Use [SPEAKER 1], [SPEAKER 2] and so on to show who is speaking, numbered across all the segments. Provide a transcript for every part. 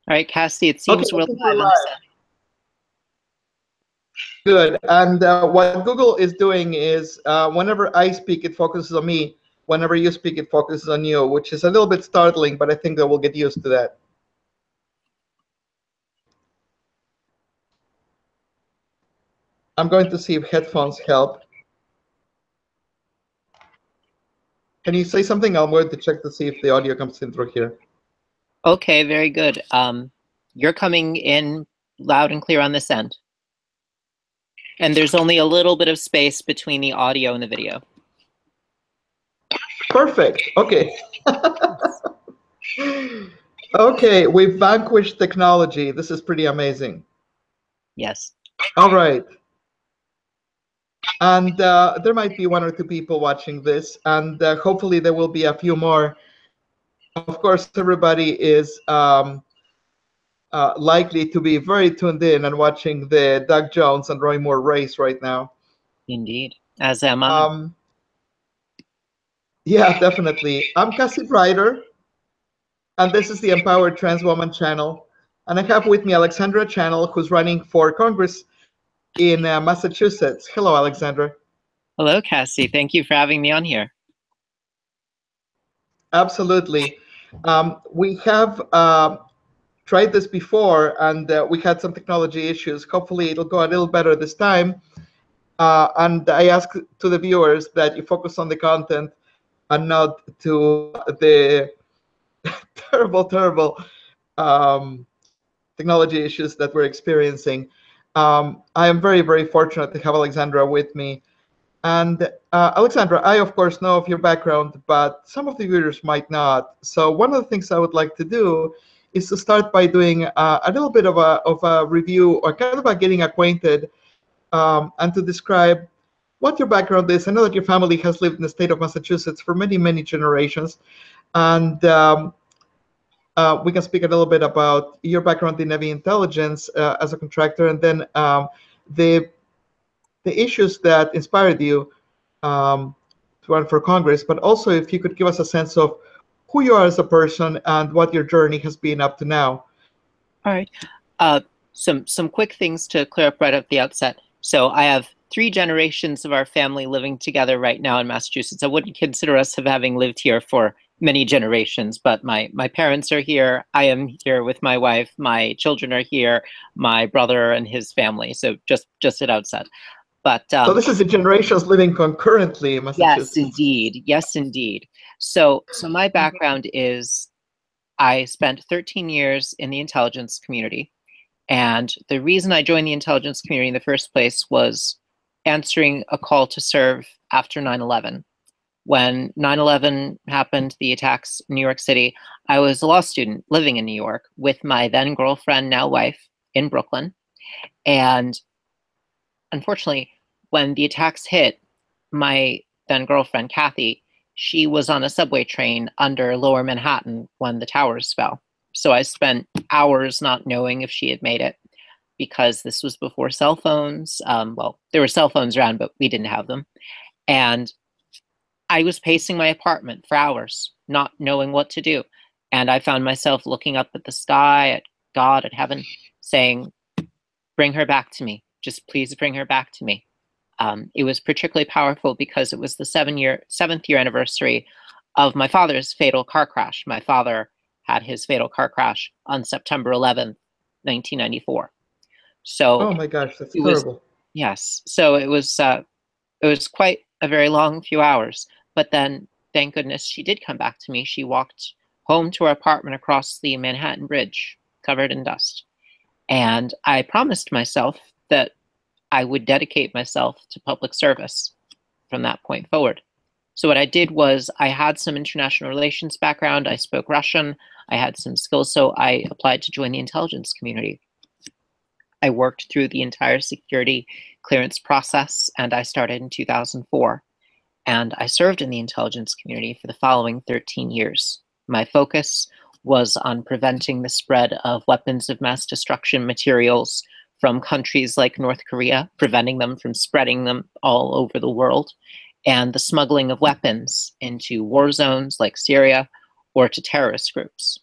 [SPEAKER 1] All right, Cassie, it
[SPEAKER 2] Okay,
[SPEAKER 1] seems
[SPEAKER 2] I
[SPEAKER 1] we're
[SPEAKER 2] think
[SPEAKER 1] live
[SPEAKER 2] we're
[SPEAKER 1] on the
[SPEAKER 2] live.
[SPEAKER 1] set.
[SPEAKER 2] Good. And what Google is doing is whenever I speak, it focuses on me. Whenever you speak, it focuses on you, which is a little bit startling, but I think that we'll get used to that. I'm going to see if headphones help. Can you say something? I'm going to check to see if the audio comes in through here.
[SPEAKER 1] Okay, very good. You're coming in loud and clear on this end. And there's only a little bit of space between the audio and the video.
[SPEAKER 2] Perfect. Okay. Okay, we've vanquished technology. This is pretty amazing.
[SPEAKER 1] Yes.
[SPEAKER 2] All right. And there might be one or two people watching this, and hopefully there will be a few more. Of course, everybody is likely to be very tuned in and watching the Doug Jones and Roy Moore race right now.
[SPEAKER 1] Indeed, as am I.
[SPEAKER 2] Yeah, definitely. I'm Cassie Ryder, and this is the Empowered Trans Woman channel. And I have with me Alexandra Chandler, who's running for Congress in Massachusetts. Hello, Alexandra.
[SPEAKER 1] Hello, Cassie. Thank you for having me on here.
[SPEAKER 2] Absolutely. We have tried this before, and we had some technology issues. Hopefully, it'll go a little better this time. And I ask to the viewers that you focus on the content and not to the terrible technology issues that we're experiencing. I am very fortunate to have Alexandra with me. And Alexandra, I of course know of your background, but some of the viewers might not. So one of the things I would like to do is to start by doing a little bit of a review, or kind of a getting acquainted, and to describe what your background is. I know that your family has lived in the state of Massachusetts for many generations, and we can speak a little bit about your background in Navy Intelligence as a contractor, and then the issues that inspired you to run for Congress, but also if you could give us a sense of who you are as a person and what your journey has been up to now.
[SPEAKER 1] All right. Some quick things to clear up right at the outset. So I have 3 generations of our family living together right now in Massachusetts. I wouldn't consider us of having lived here for many generations, but my parents are here. I am here with my wife. My children are here. My brother and his family. So just at outset. But
[SPEAKER 2] so this is the generations living concurrently in Massachusetts.
[SPEAKER 1] Yes, indeed. Yes, indeed. So my background is I spent 13 years in the intelligence community. And the reason I joined the intelligence community in the first place was answering a call to serve after 9/11. When 9/11 happened, the attacks in New York City, I was a law student living in New York with my then girlfriend, now wife, in Brooklyn. And unfortunately, when the attacks hit, my then girlfriend, Kathy, she was on a subway train under Lower Manhattan when the towers fell. So I spent hours not knowing if she had made it, because this was before cell phones. Well, there were cell phones around, but we didn't have them. And I was pacing my apartment for hours, not knowing what to do. And I found myself looking up at the sky, at God, at heaven, saying, bring her back to me. Just please bring her back to me. It was particularly powerful because it was the 7th year anniversary of my father's fatal car crash. My father had his fatal car crash on September 11th, 1994. So,
[SPEAKER 2] oh my gosh, that's terrible.
[SPEAKER 1] Yes. So it was quite a very long few hours. But then, thank goodness, she did come back to me. She walked home to our apartment across the Manhattan Bridge, covered in dust. And I promised myself that I would dedicate myself to public service from that point forward. So what I did was I had some international relations background. I spoke Russian. I had some skills. So I applied to join the intelligence community. I worked through the entire security clearance process, and I started in 2004. And I served in the intelligence community for the following 13 years. My focus was on preventing the spread of weapons of mass destruction materials from countries like North Korea, preventing them from spreading them all over the world, and the smuggling of weapons into war zones like Syria or to terrorist groups.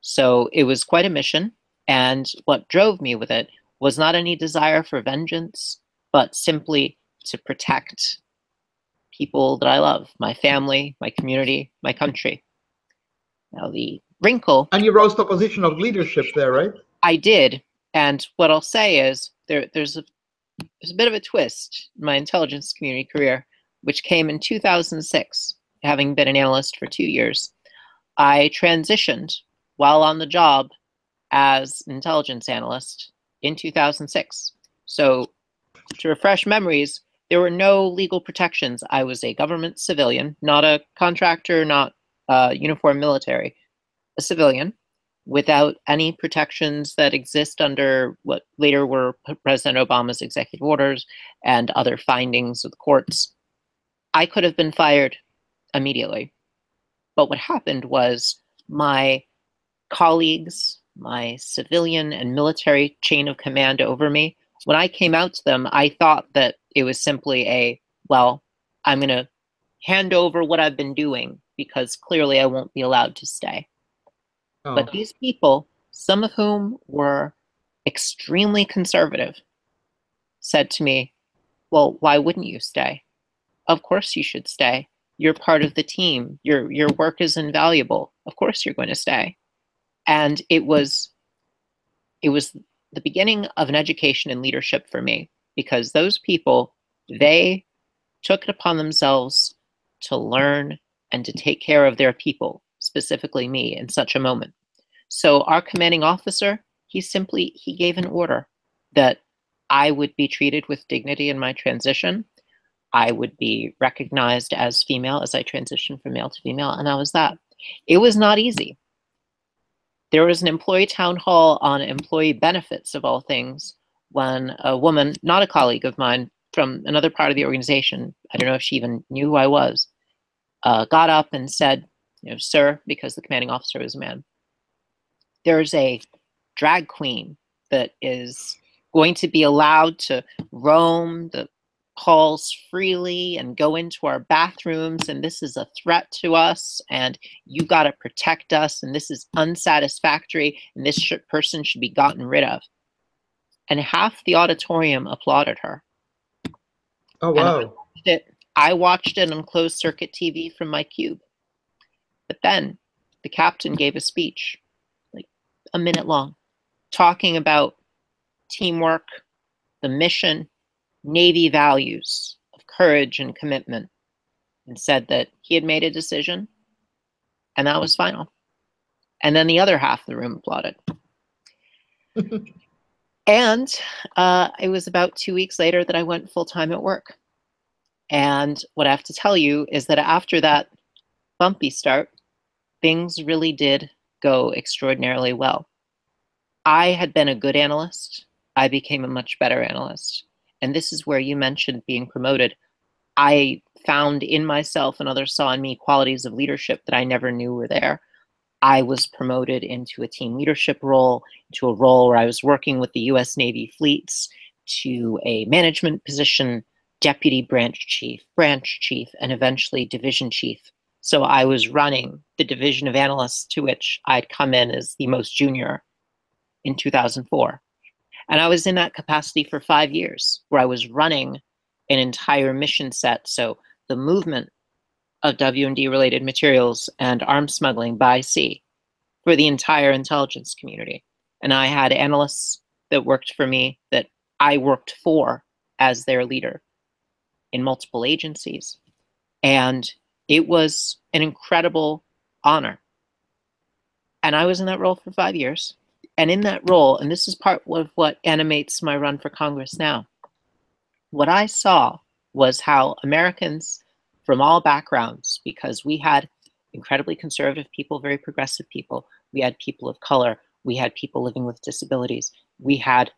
[SPEAKER 1] So it was quite a mission. And what drove me with it was not any desire for vengeance, but simply to protect people that I love, my family, my community, my country. Now, the wrinkle.
[SPEAKER 2] And you rose to a position of leadership there, right?
[SPEAKER 1] I did. And what I'll say is there's a bit of a twist in my intelligence community career, which came in 2006, having been an analyst for 2 years. I transitioned while on the job as an intelligence analyst in 2006. So, to refresh memories, there were no legal protections. I was a government civilian, not a contractor, not uniformed military, a civilian without any protections that exist under what later were President Obama's executive orders and other findings of the courts. I could have been fired immediately. But what happened was my colleagues, my civilian and military chain of command over me, when I came out to them, I thought that it was simply well, I'm going to hand over what I've been doing because clearly I won't be allowed to stay. Oh. But these people, some of whom were extremely conservative, said to me, well, why wouldn't you stay? Of course you should stay. You're part of the team. Your work is invaluable. Of course you're going to stay. And it was the beginning of an education in leadership for me, because those people, they took it upon themselves to learn and to take care of their people, specifically me, in such a moment. So our commanding officer, he gave an order that I would be treated with dignity in my transition. I would be recognized as female as I transitioned from male to female, and that was that. It was not easy. There was an employee town hall on employee benefits, of all things, when a woman, not a colleague of mine, from another part of the organization, I don't know if she even knew who I was, got up and said, sir, because the commanding officer was a man, there's a drag queen that is going to be allowed to roam the halls freely and go into our bathrooms, and this is a threat to us, and you got to protect us, and this is unsatisfactory, and this person should be gotten rid of. And half the auditorium applauded her.
[SPEAKER 2] Oh, wow.
[SPEAKER 1] I watched it on closed circuit TV from my cube. But then the captain gave a speech, like a minute long, talking about teamwork, the mission, Navy values of courage and commitment, and said that he had made a decision, and that was final. And then the other half of the room applauded. And it was about 2 weeks later that I went full-time at work. And what I have to tell you is that after that bumpy start, things really did go extraordinarily well. I had been a good analyst. I became a much better analyst. And this is where you mentioned being promoted. I found in myself and others saw in me qualities of leadership that I never knew were there. I was promoted into a team leadership role, into a role where I was working with the U.S. Navy fleets, to a management position, deputy branch chief, and eventually division chief. So I was running the division of analysts to which I'd come in as the most junior in 2004. And I was in that capacity for 5 years, where I was running an entire mission set. So the movement of W&D related materials and arms smuggling by sea for the entire intelligence community. And I had analysts that worked for me that I worked for as their leader in multiple agencies. And it was an incredible honor. And I was in that role for 5 years. And in that role, and this is part of what animates my run for Congress now, what I saw was how Americans from all backgrounds, because we had incredibly conservative people, very progressive people, we had people of color, we had people living with disabilities, we had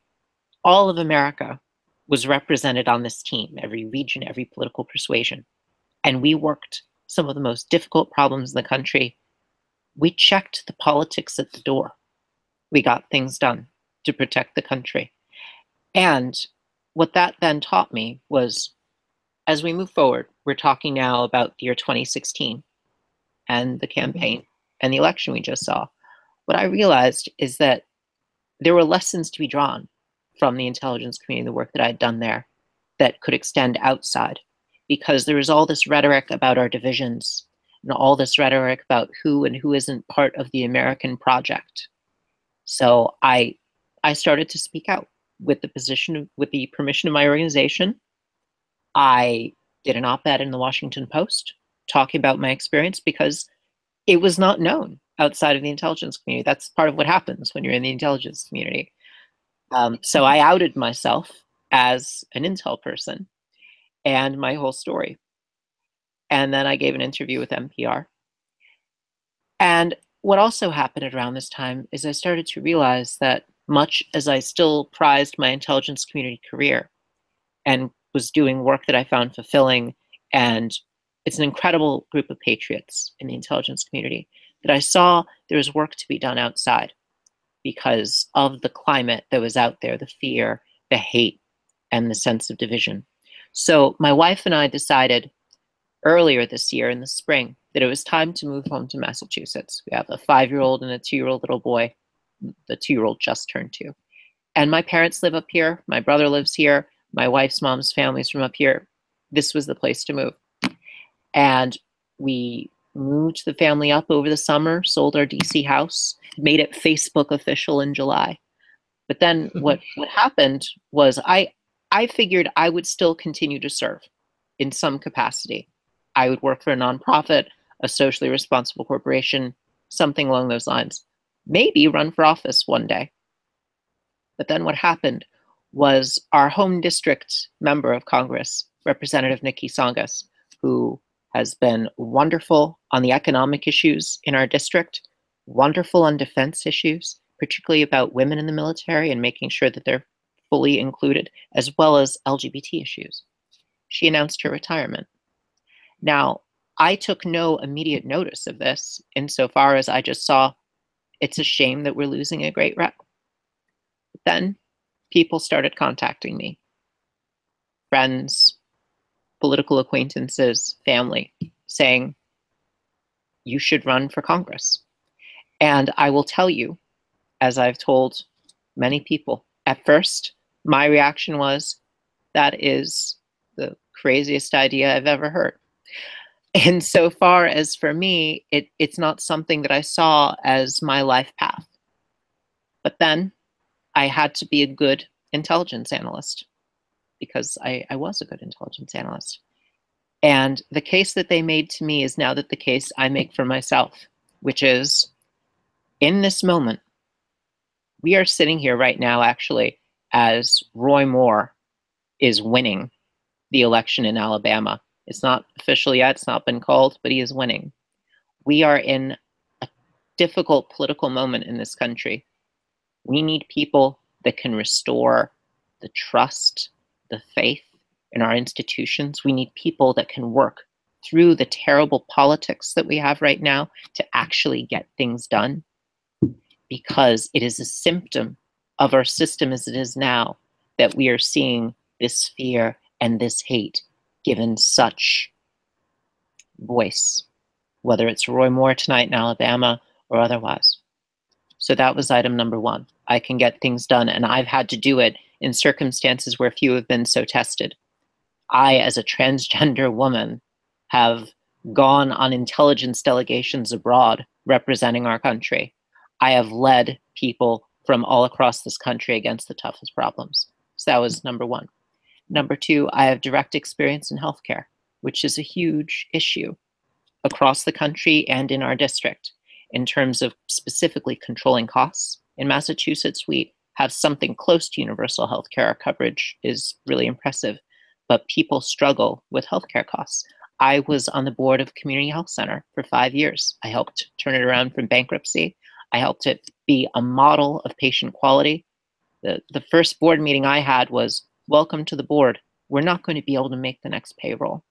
[SPEAKER 1] all of America was represented on this team, every region, every political persuasion. And we worked some of the most difficult problems in the country. We checked the politics at the door. We got things done to protect the country. And what that then taught me was, as we move forward, we're talking now about the year 2016 and the campaign and the election we just saw. What I realized is that there were lessons to be drawn from the intelligence community, the work that I had done there, that could extend outside, because there was all this rhetoric about our divisions and all this rhetoric about who and who isn't part of the American project. So I started to speak out with the permission of my organization. I did an op-ed in the Washington Post talking about my experience because it was not known outside of the intelligence community. That's part of what happens when you're in the intelligence community. So I outed myself as an intel person and my whole story. And then I gave an interview with NPR. And what also happened around this time is I started to realize that much as I still prized my intelligence community career and was doing work that I found fulfilling, and it's an incredible group of patriots in the intelligence community, that I saw there was work to be done outside because of the climate that was out there, the fear, the hate, and the sense of division. So my wife and I decided earlier this year in the spring that it was time to move home to Massachusetts. We have a 5-year-old and a 2-year-old little boy. The 2-year-old just turned 2. And my parents live up here. My brother lives here. My wife's mom's family's from up here. This was the place to move. And we moved the family up over the summer, sold our DC house, made it Facebook official in July. But then what happened was I figured I would still continue to serve in some capacity. I would work for a nonprofit, a socially responsible corporation, something along those lines. Maybe run for office one day. But then what happened was our home district member of Congress, Representative Nikki Tsongas, who has been wonderful on the economic issues in our district, wonderful on defense issues, particularly about women in the military and making sure that they're fully included, as well as LGBT issues. She announced her retirement. Now, I took no immediate notice of this insofar as I just saw it's a shame that we're losing a great rep. But then people started contacting me, friends, political acquaintances, family, saying, you should run for Congress. And I will tell you, as I've told many people, at first, my reaction was, that is the craziest idea I've ever heard. And so far as for me, it's not something that I saw as my life path. But then I had to be a good intelligence analyst because I was a good intelligence analyst. And the case that they made to me is now that the case I make for myself, which is in this moment, we are sitting here right now, actually, as Roy Moore is winning the election in Alabama. It's not official yet, it's not been called, but he is winning. We are in a difficult political moment in this country. We need people that can restore the trust, the faith in our institutions. We need people that can work through the terrible politics that we have right now to actually get things done, because it is a symptom of our system as it is now that we are seeing this fear and this hate given such voice, whether it's Roy Moore tonight in Alabama or otherwise. So that was item number 1. I can get things done, and I've had to do it in circumstances where few have been so tested. I, as a transgender woman, have gone on intelligence delegations abroad representing our country. I have led people from all across this country against the toughest problems. So that was number 1. Number 2, I have direct experience in healthcare, which is a huge issue across the country and in our district in terms of specifically controlling costs. In Massachusetts, we have something close to universal healthcare. Our coverage is really impressive, but people struggle with healthcare costs. I was on the board of Community Health Center for 5 years. I helped turn it around from bankruptcy. I helped it be a model of patient quality. The first board meeting I had was, welcome to the board. We're not going to be able to make the next payroll.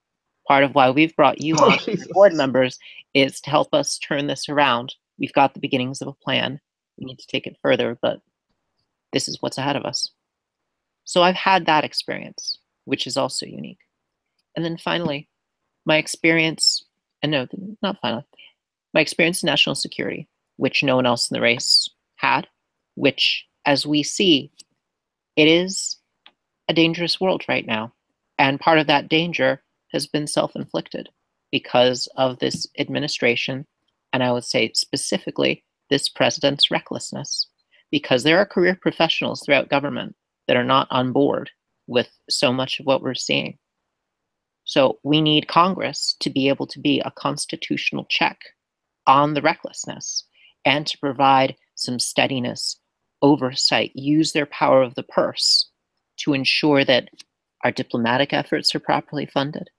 [SPEAKER 1] Part of why we've brought you on board members is to help us turn this around. We've got the beginnings of a plan. We need to take it further, but this is what's ahead of us. So I've had that experience, which is also unique. And then finally, my experience, and no, not finally, my experience in national security, which no one else in the race had, which as we see, it is a dangerous world right now. And part of that danger has been self-inflicted because of this administration, and I would say specifically this president's recklessness, because there are career professionals throughout government that are not on board with so much of what we're seeing. So we need Congress to be able to be a constitutional check on the recklessness and to provide some steadiness, oversight, use their power of the purse to ensure that our diplomatic efforts are properly funded,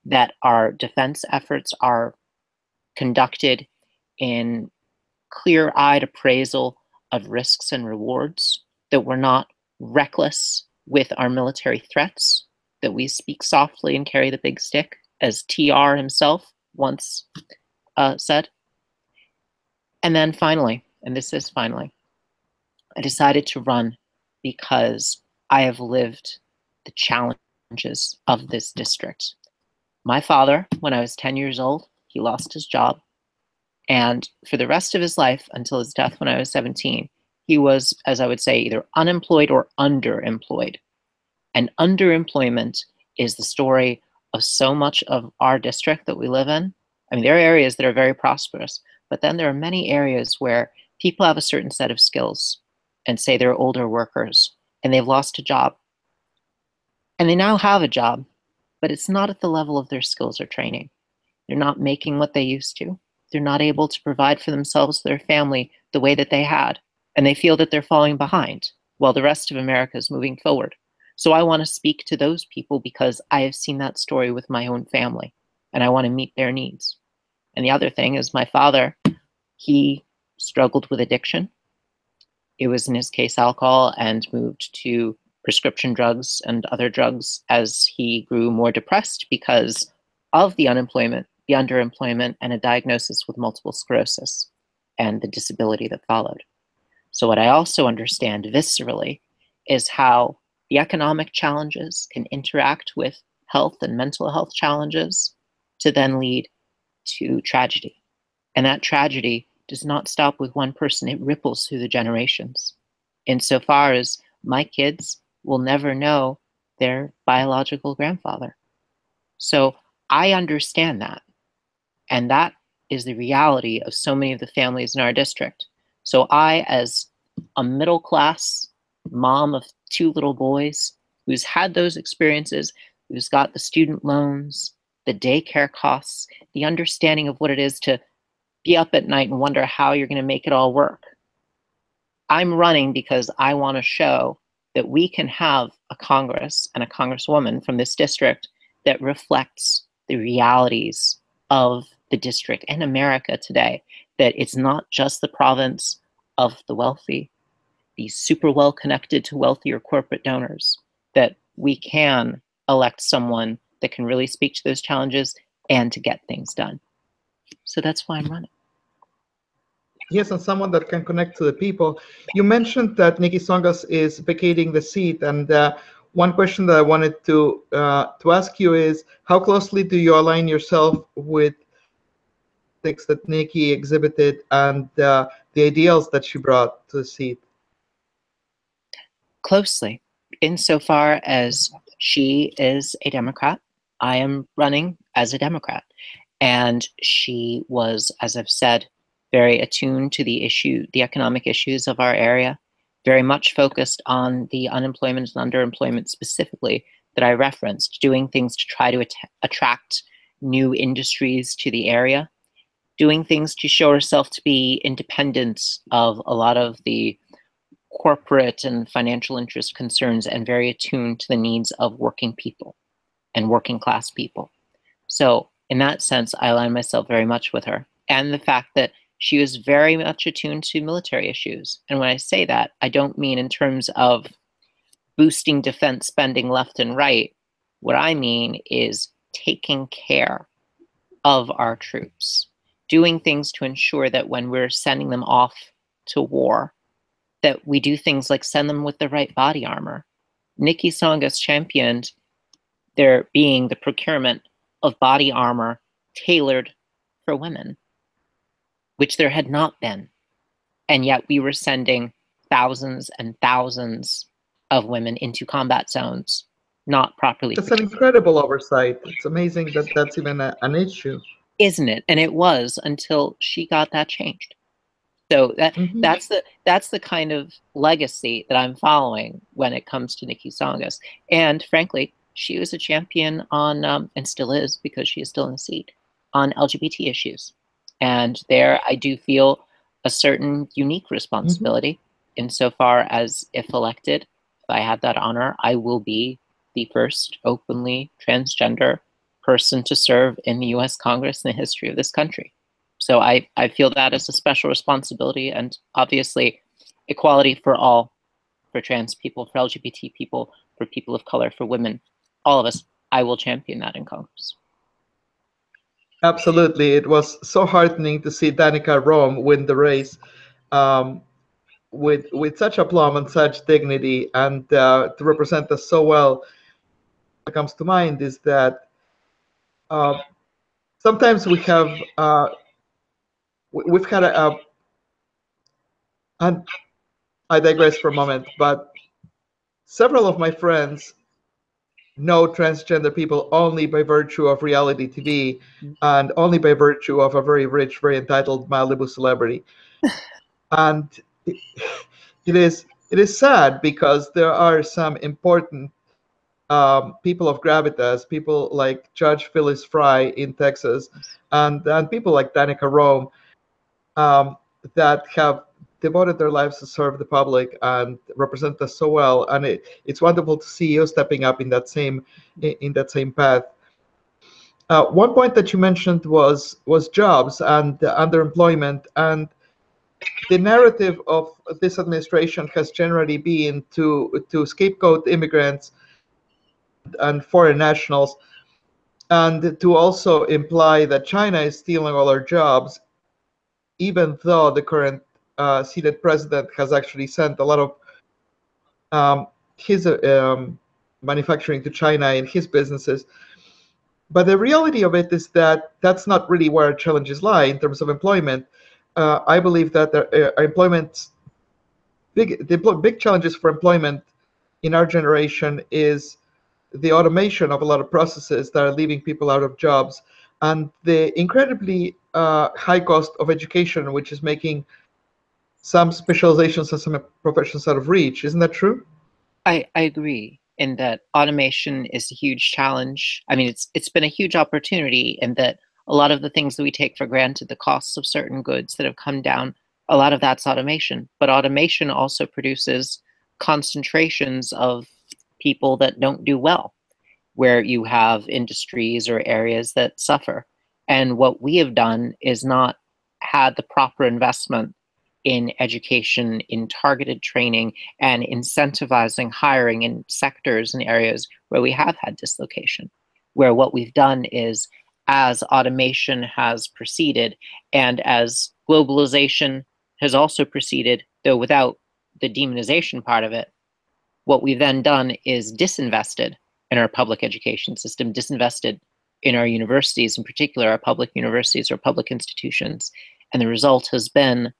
[SPEAKER 1] that our defense efforts are conducted in clear-eyed appraisal of risks and rewards, that we're not reckless with our military threats, that we speak softly and carry the big stick, as TR himself once said. And then finally, and this is finally, I decided to run because I have lived the challenges of this district. My father, when I was 10 years old, he lost his job. And for the rest of his life, until his death when I was 17, he was, as I would say, either unemployed or underemployed. And underemployment is the story of so much of our district that we live in. I mean, there are areas that are very prosperous, but then there are many areas where people have a certain set of skills and say they're older workers and they've lost a job. And they now have a job, but it's not at the level of their skills or training. They're not making what they used to. They're not able to provide for themselves, their family, the way that they had. And they feel that they're falling behind while the rest of America is moving forward. So I want to speak to those people because I have seen that story with my own family and I want to meet their needs. And the other thing is my father, he struggled with addiction. It was in his case alcohol, and moved to prescription drugs and other drugs as he grew more depressed because of the unemployment, the underemployment, and a diagnosis with multiple sclerosis and the disability that followed. So what I also understand viscerally is how the economic challenges can interact with health and mental health challenges to then lead to tragedy. And that tragedy does not stop with one person, it ripples through the generations. Insofar as my kids will never know their biological grandfather. So I understand that. And that is the reality of so many of the families in our district. So I, as a middle-class mom of 2 little boys, who's had those experiences, who's got the student loans, the daycare costs, the understanding of what it is to be up at night and wonder how you're going to make it all work. I'm running because I want to show that we can have a Congress and a Congresswoman from this district that reflects the realities of the district and America today, that it's not just the province of the wealthy, the super well connected to wealthier corporate donors, that we can elect someone that can really speak to those challenges and to get things done. So that's why I'm running.
[SPEAKER 2] Yes, and someone that can connect to the people. You mentioned that Nikki Tsongas is vacating the seat, and one question that I wanted to ask you is, how closely do you align yourself with things that Nikki exhibited and the ideals that she brought to the seat?
[SPEAKER 1] Closely, insofar as she is a Democrat, I am running as a Democrat. And she was, as I've said, very attuned to the economic issues of our area, very much focused on the unemployment and underemployment specifically that I referenced, doing things to try to attract new industries to the area, doing things to show herself to be independent of a lot of the corporate and financial interest concerns, and very attuned to the needs of working people and working class people. So in that sense, I align myself very much with her. And the fact that she was very much attuned to military issues. And when I say that, I don't mean in terms of boosting defense spending left and right. What I mean is taking care of our troops, doing things to ensure that when we're sending them off to war, that we do things like send them with the right body armor. Nikki Tsongas championed there being the procurement of body armor tailored for women, which there had not been. And yet we were sending thousands and thousands of women into combat zones, not properly
[SPEAKER 2] That's an
[SPEAKER 1] protected.
[SPEAKER 2] incredible oversight. It's amazing that that's even an issue.
[SPEAKER 1] Isn't it? And it was until she got that changed. So that's the kind of legacy that I'm following when it comes to Nikki Tsongas. And frankly, she was a champion on, and still is because she is still in the seat, on LGBT issues. And there I do feel a certain unique responsibility insofar as, if elected, if I have that honor, I will be the first openly transgender person to serve in the US Congress in the history of this country. So I feel that as a special responsibility, and obviously equality for all, for trans people, for LGBT people, for people of color, for women, all of us. I will champion that in Congress.
[SPEAKER 2] Absolutely. It was so heartening to see Danica Rome win the race with such aplomb and such dignity, and to represent us so well. What comes to mind is that sometimes we've had and I digress for a moment, but several of my friends know transgender people only by virtue of reality TV and only by virtue of a very rich, very entitled Malibu celebrity. And it is sad because there are some important people of gravitas, people like Judge Phyllis Fry in Texas, and people like Danica Rome, that have devoted their lives to serve the public and represent us so well. And it's wonderful to see you stepping up in that same path. One point that you mentioned was jobs and underemployment, and the narrative of this administration has generally been to scapegoat immigrants and foreign nationals, and to also imply that China is stealing all our jobs, even though the current seated president has actually sent a lot of his manufacturing to China in his businesses. But the reality of it is that that's not really where challenges lie in terms of employment. I believe that the big challenges for employment in our generation is the automation of a lot of processes that are leaving people out of jobs, and the incredibly high cost of education, which is making some specializations and some professions out of reach. Isn't that true?
[SPEAKER 1] I agree in that automation is a huge challenge. I mean, it's been a huge opportunity in that a lot of the things that we take for granted, the costs of certain goods that have come down, a lot of that's automation. But automation also produces concentrations of people that don't do well, where you have industries or areas that suffer. And what we have done is not had the proper investment in education, in targeted training, and incentivizing hiring in sectors and areas where we have had dislocation. Where what we've done is, as automation has proceeded and as globalization has also proceeded, though without the demonization part of it, what we've then done is disinvested in our public education system, disinvested in our universities, in particular our public universities or public institutions. And the result has been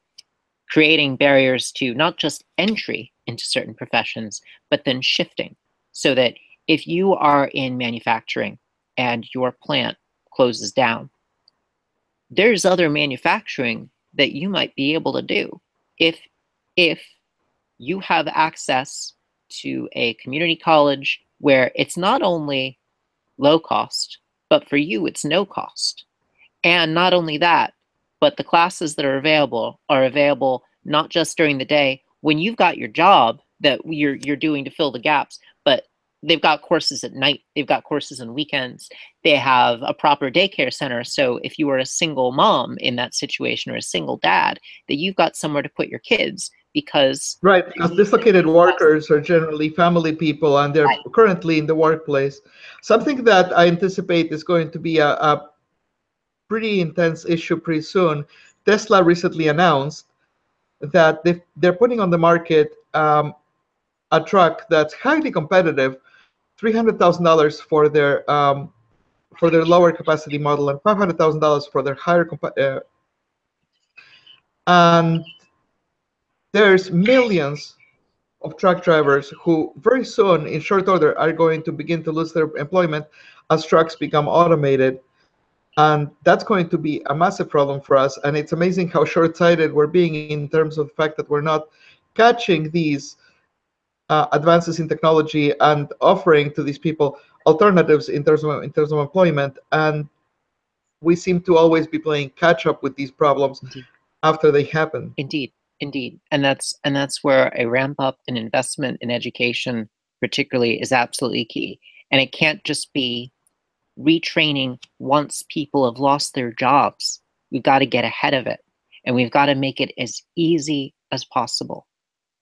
[SPEAKER 1] creating barriers to not just entry into certain professions, but then shifting. So that if you are in manufacturing and your plant closes down, there's other manufacturing that you might be able to do if you have access to a community college where it's not only low cost, but for you it's no cost. And not only that, but the classes that are available not just during the day when you've got your job that you're doing to fill the gaps, but they've got courses at night, they've got courses on weekends, they have a proper daycare center. So if you are a single mom in that situation or a single dad, that you've got somewhere to put your kids, because
[SPEAKER 2] dislocated workers are generally family people, and they're currently in the workplace. Something that I anticipate is going to be a pretty intense issue pretty soon. Tesla recently announced that they're putting on the market a truck that's highly competitive, $300,000 for their lower capacity model and $500,000 for their higher and there's millions of truck drivers who very soon, in short order, are going to begin to lose their employment as trucks become automated. And that's going to be a massive problem for us. And it's amazing how short-sighted we're being in terms of the fact that we're not catching these advances in technology and offering to these people alternatives in terms of employment. And we seem to always be playing catch up with these problems
[SPEAKER 1] Indeed.
[SPEAKER 2] after they happen.
[SPEAKER 1] Indeed, and that's where a ramp up in investment in education, particularly, is absolutely key. And it can't just be retraining once people have lost their jobs. We've got to get ahead of it, and we've got to make it as easy as possible,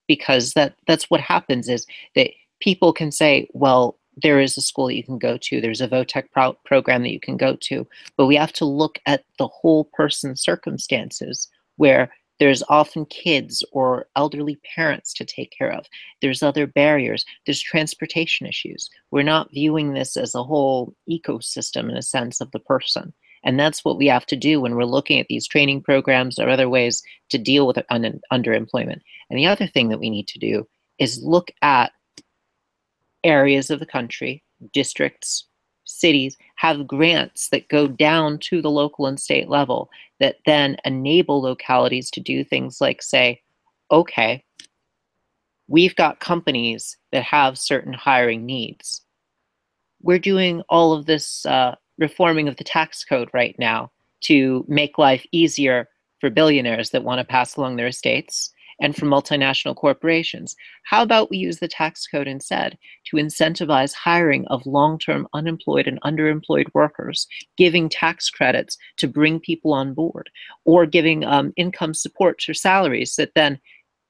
[SPEAKER 1] because that's what happens is that people can say, well, there is a school that you can go to, there's a VOTEC program that you can go to, but we have to look at the whole person's circumstances, where there's often kids or elderly parents to take care of. There's other barriers. There's transportation issues. We're not viewing this as a whole ecosystem in a sense of the person. And that's what we have to do when we're looking at these training programs or other ways to deal with underemployment. And the other thing that we need to do is look at areas of the country, districts, cities, have grants that go down to the local and state level that then enable localities to do things like say, okay, we've got companies that have certain hiring needs. We're doing all of this reforming of the tax code right now to make life easier for billionaires that want to pass along their estates and for multinational corporations. How about we use the tax code instead to incentivize hiring of long-term unemployed and underemployed workers, giving tax credits to bring people on board, or giving income support for salaries that then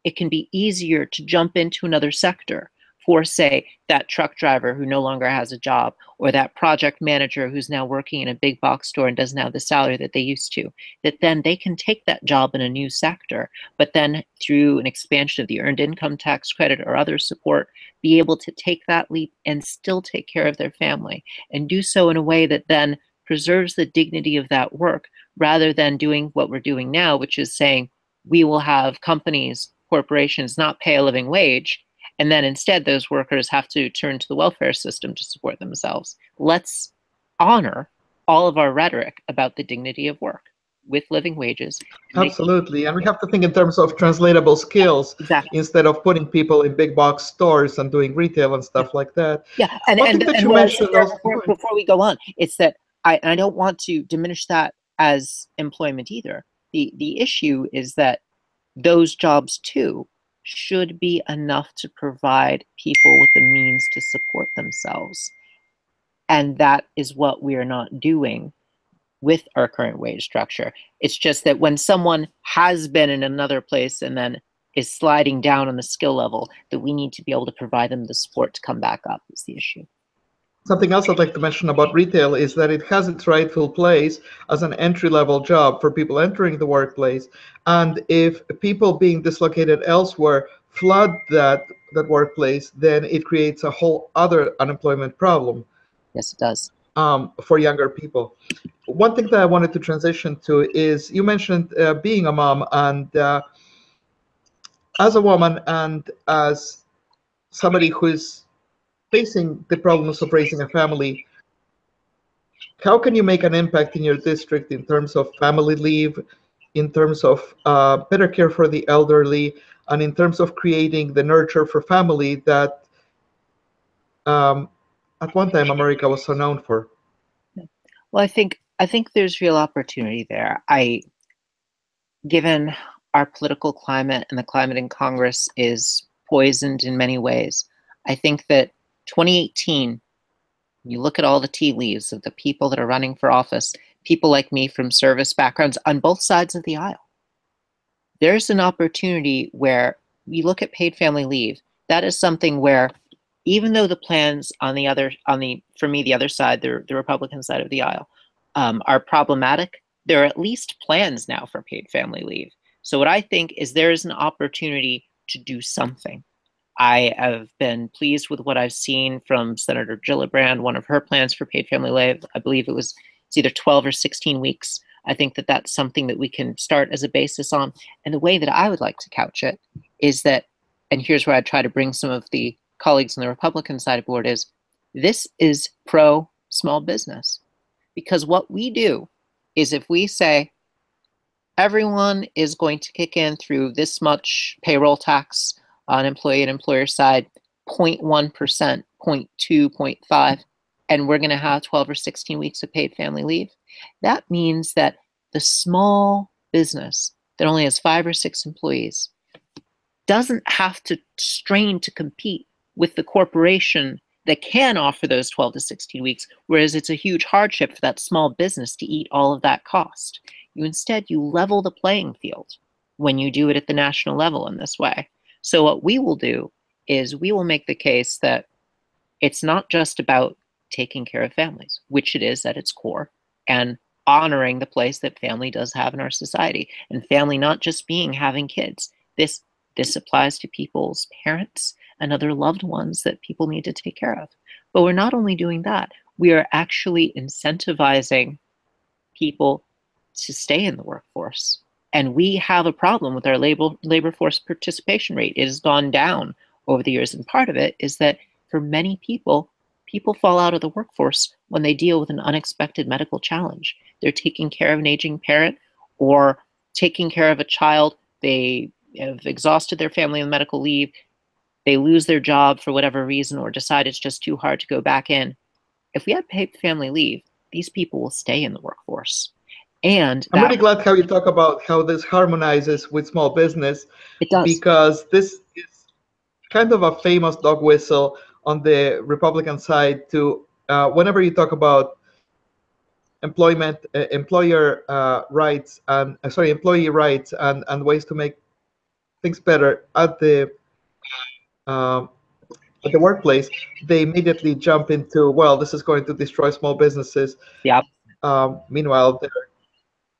[SPEAKER 1] it can be easier to jump into another sector for, say, that truck driver who no longer has a job, or that project manager who's now working in a big box store and doesn't have the salary that they used to, that then they can take that job in a new sector, but then through an expansion of the earned income tax credit or other support, be able to take that leap and still take care of their family, and do so in a way that then preserves the dignity of that work, rather than doing what we're doing now, which is saying we will have companies, corporations not pay a living wage, and then instead those workers have to turn to the welfare system to support themselves. Let's honor all of our rhetoric about the dignity of work with living wages.
[SPEAKER 2] Absolutely. And we have to think in terms of translatable skills instead of putting people in big box stores and doing retail and stuff like that.
[SPEAKER 1] Yeah, and before we go on, it's that I don't want to diminish that as employment either. The issue is that those jobs too should be enough to provide people with the means to support themselves. And that is what we are not doing with our current wage structure. It's just that when someone has been in another place and then is sliding down on the skill level, that we need to be able to provide them the support to come back up is the issue.
[SPEAKER 2] Something else I'd like to mention about retail is that it has its rightful place as an entry-level job for people entering the workplace. And if people being dislocated elsewhere flood that workplace, then it creates a whole other unemployment problem.
[SPEAKER 1] Yes, it does.
[SPEAKER 2] For younger people. One thing that I wanted to transition to is you mentioned being a mom, and as a woman and as somebody who's facing the problems of raising a family, how can you make an impact in your district in terms of family leave, in terms of better care for the elderly, and in terms of creating the nurture for family that at one time America was so known for?
[SPEAKER 1] Well, I think there's real opportunity there. Given our political climate and the climate in Congress is poisoned in many ways, I think that 2018, you look at all the tea leaves of the people that are running for office, people like me from service backgrounds on both sides of the aisle. There's an opportunity where we look at paid family leave. That is something where, even though the plans on the other side, the Republican side of the aisle, are problematic, there are at least plans now for paid family leave. So what I think is there is an opportunity to do something. I have been pleased with what I've seen from Senator Gillibrand, one of her plans for paid family leave. I believe it's either 12 or 16 weeks. I think that that's something that we can start as a basis on. And the way that I would like to couch it is that, and here's where I try to bring some of the colleagues on the Republican side aboard, is this is pro small business. Because what we do is if we say everyone is going to kick in through this much payroll tax on employee and employer side, 0.1%, 0.2, 0.5, and we're going to have 12 or 16 weeks of paid family leave, that means that the small business that only has 5 or 6 employees doesn't have to strain to compete with the corporation that can offer those 12 to 16 weeks, whereas it's a huge hardship for that small business to eat all of that cost. You level the playing field when you do it at the national level in this way. So what we will do is we will make the case that it's not just about taking care of families, which it is at its core, and honoring the place that family does have in our society, and family not just being having kids. This applies to people's parents and other loved ones that people need to take care of. But we're not only doing that, we are actually incentivizing people to stay in the workforce. And we have a problem with our labor force participation rate. It has gone down over the years. And part of it is that for many people, people fall out of the workforce when they deal with an unexpected medical challenge. They're taking care of an aging parent or taking care of a child. They have exhausted their family with medical leave. They lose their job for whatever reason or decide it's just too hard to go back in. If we had paid family leave, these people will stay in the workforce. And
[SPEAKER 2] I'm really glad how you talk about how this harmonizes with small business.
[SPEAKER 1] It does.
[SPEAKER 2] Because this is kind of a famous dog whistle on the Republican side to whenever you talk about employer rights and employee rights and ways to make things better at the workplace, they immediately jump into, well, this is going to destroy small businesses.
[SPEAKER 1] Yeah.
[SPEAKER 2] Meanwhile, their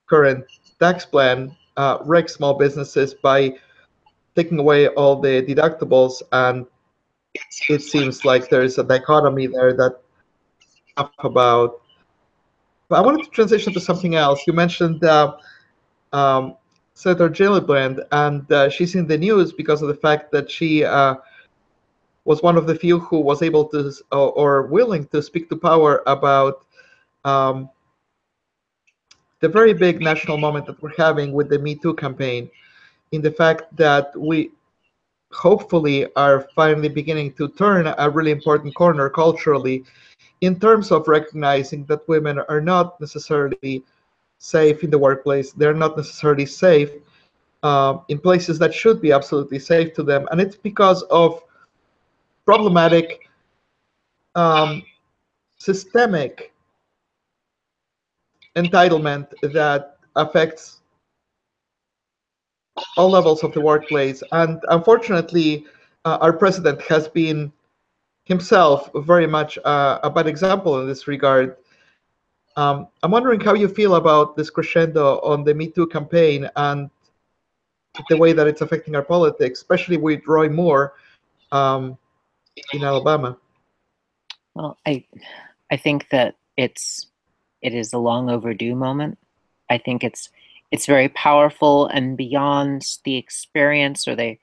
[SPEAKER 2] current tax plan wrecks small businesses by taking away all the deductibles, and it seems like there's a dichotomy there that about. But I wanted to transition to something else. You mentioned Senator Gillibrand, and she's in the news because of the fact that she was one of the few who was able to or willing to speak to power about the very big national moment that we're having with the MeToo campaign, in the fact that we hopefully are finally beginning to turn a really important corner culturally in terms of recognizing that women are not necessarily safe in the workplace. They're not necessarily safe in places that should be absolutely safe to them. And it's because of problematic systemic entitlement that affects all levels of the workplace. And unfortunately, our president has been himself very much a bad example in this regard. I'm wondering how you feel about this crescendo on the Me Too campaign and the way that it's affecting our politics, especially with Roy Moore in Alabama.
[SPEAKER 1] Well, I think that it is a long overdue moment. I think it's very powerful and beyond the experience or the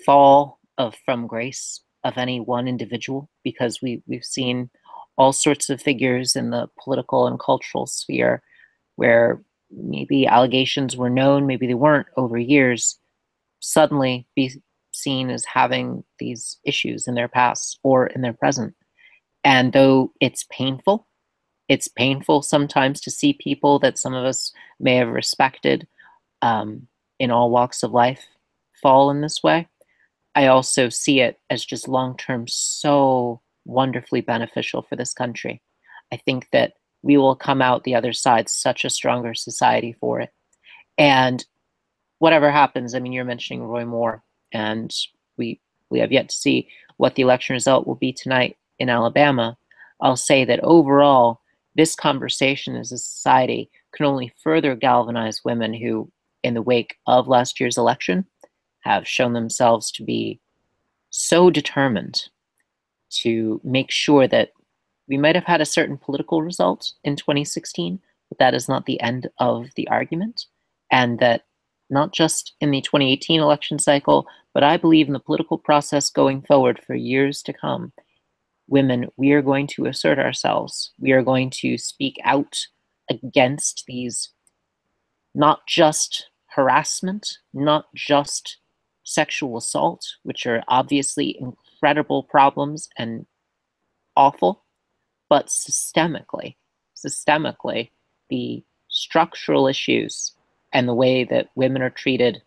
[SPEAKER 1] fall from grace of any one individual, because we've seen all sorts of figures in the political and cultural sphere where maybe allegations were known, maybe they weren't over years, suddenly be seen as having these issues in their past or in their present. And though it's painful sometimes to see people that some of us may have respected in all walks of life fall in this way. I also see it as just long-term so wonderfully beneficial for this country. I think that we will come out the other side such a stronger society for it. And whatever happens, I mean, you're mentioning Roy Moore, and we have yet to see what the election result will be tonight in Alabama. I'll say that overall, this conversation as a society can only further galvanize women who, in the wake of last year's election, have shown themselves to be so determined to make sure that we might have had a certain political result in 2016, but that is not the end of the argument, and that not just in the 2018 election cycle, but I believe in the political process going forward for years to come. Women, we are going to assert ourselves. We are going to speak out against these, not just harassment, not just sexual assault, which are obviously incredible problems and awful, but systemically, the structural issues and the way that women are treated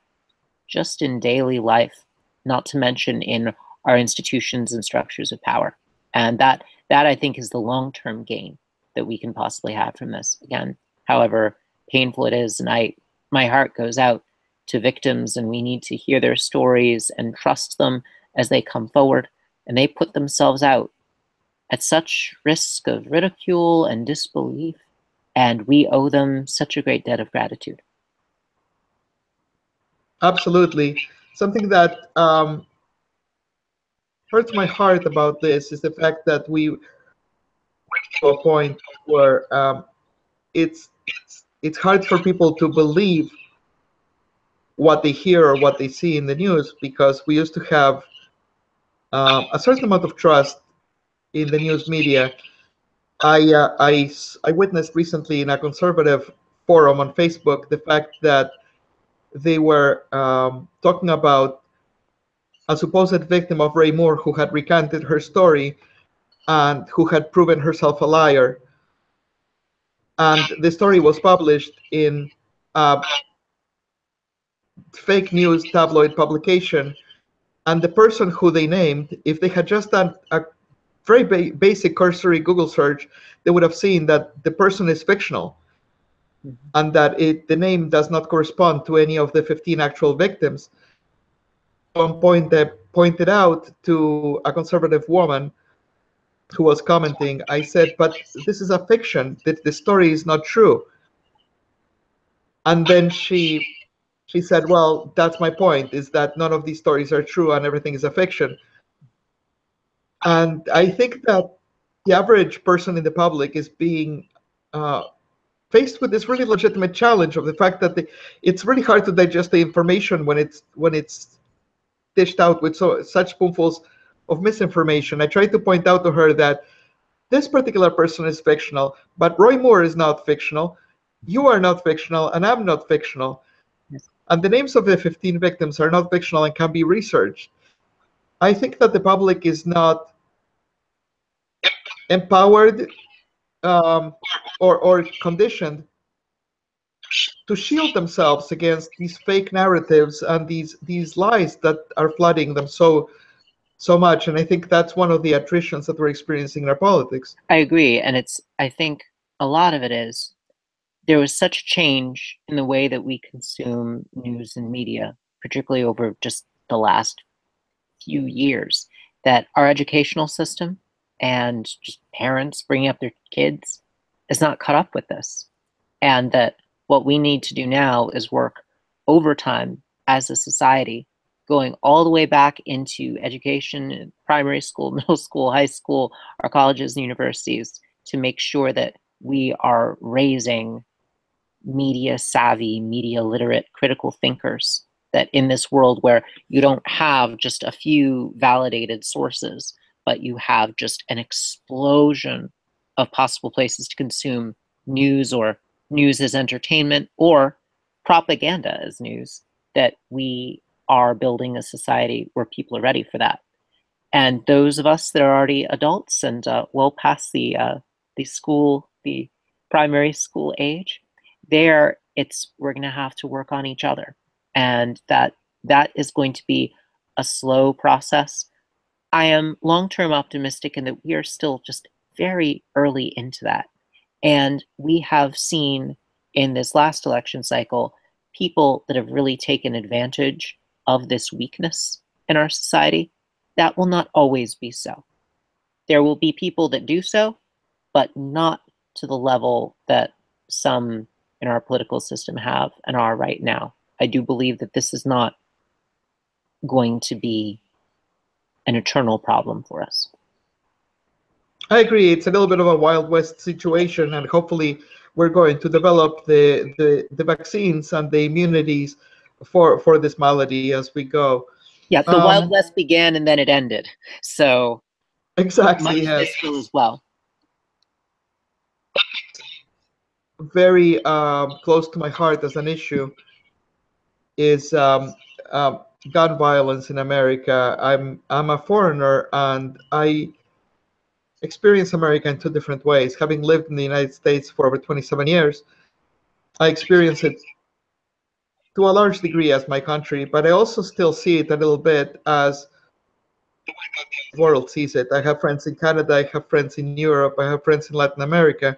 [SPEAKER 1] just in daily life, not to mention in our institutions and structures of power. And that I think is the long-term gain that we can possibly have from this. Again, however painful it is, and my heart goes out to victims, and we need to hear their stories and trust them as they come forward, and they put themselves out at such risk of ridicule and disbelief, and we owe them such a great debt of gratitude.
[SPEAKER 2] Absolutely. Something that hurts my heart about this is the fact that we reached to a point where it's hard for people to believe what they hear or what they see in the news, because we used to have a certain amount of trust in the news media. I witnessed recently in a conservative forum on Facebook the fact that they were talking about a supposed victim of Ray Moore who had recanted her story and who had proven herself a liar. And the story was published in a fake news tabloid publication. And the person who they named, if they had just done a very basic cursory Google search, they would have seen that the person is fictional, and that the name does not correspond to any of the 15 actual victims. At one point, they pointed out to a conservative woman who was commenting, I said, but this is a fiction, that the story is not true. And then she said, well, that's my point, is that none of these stories are true and everything is a fiction. And I think that the average person in the public is being faced with this really legitimate challenge of the fact that it's really hard to digest the information when it's dished out with such spoonfuls of misinformation. I tried to point out to her that this particular person is fictional, but Roy Moore is not fictional. You are not fictional, and I'm not fictional. Yes. And the names of the 15 victims are not fictional and can be researched. I think that the public is not empowered or conditioned to shield themselves against these fake narratives and these lies that are flooding them so much. And I think that's one of the attritions that we're experiencing in our politics.
[SPEAKER 1] I agree. And I think a lot of it is there was such change in the way that we consume news and media, particularly over just the last few years, that our educational system and just parents bringing up their kids is not caught up with this. And that what we need to do now is work overtime as a society, going all the way back into education, primary school, middle school, high school, our colleges and universities, to make sure that we are raising media savvy, media literate, critical thinkers, that in this world where you don't have just a few validated sources, but you have just an explosion of possible places to consume news, or news as entertainment, or propaganda as news, that we are building a society where people are ready for that. And those of us that are already adults and well past the primary school age, we're going to have to work on each other, and that is going to be a slow process. I am long-term optimistic in that we are still just very early into that, and we have seen in this last election cycle people that have really taken advantage of this weakness in our society. That will not always be so. There will be people that do so, but not to the level that some in our political system have and are right now. I do believe that this is not going to be an eternal problem for us.
[SPEAKER 2] I agree. It's a little bit of a Wild West situation, and hopefully we're going to develop the vaccines and the immunities for this malady as we go.
[SPEAKER 1] Yeah, the Wild West began and then it ended. So
[SPEAKER 2] Exactly,
[SPEAKER 1] much of
[SPEAKER 2] yes.
[SPEAKER 1] this will as well.
[SPEAKER 2] Very close to my heart as an issue is gun violence in America. I'm a foreigner and I experience America in two different ways. Having lived in the United States for over 27 years, I experience it to a large degree as my country, but I also still see it a little bit as the world sees it. I have friends in Canada, I have friends in Europe, I have friends in Latin America,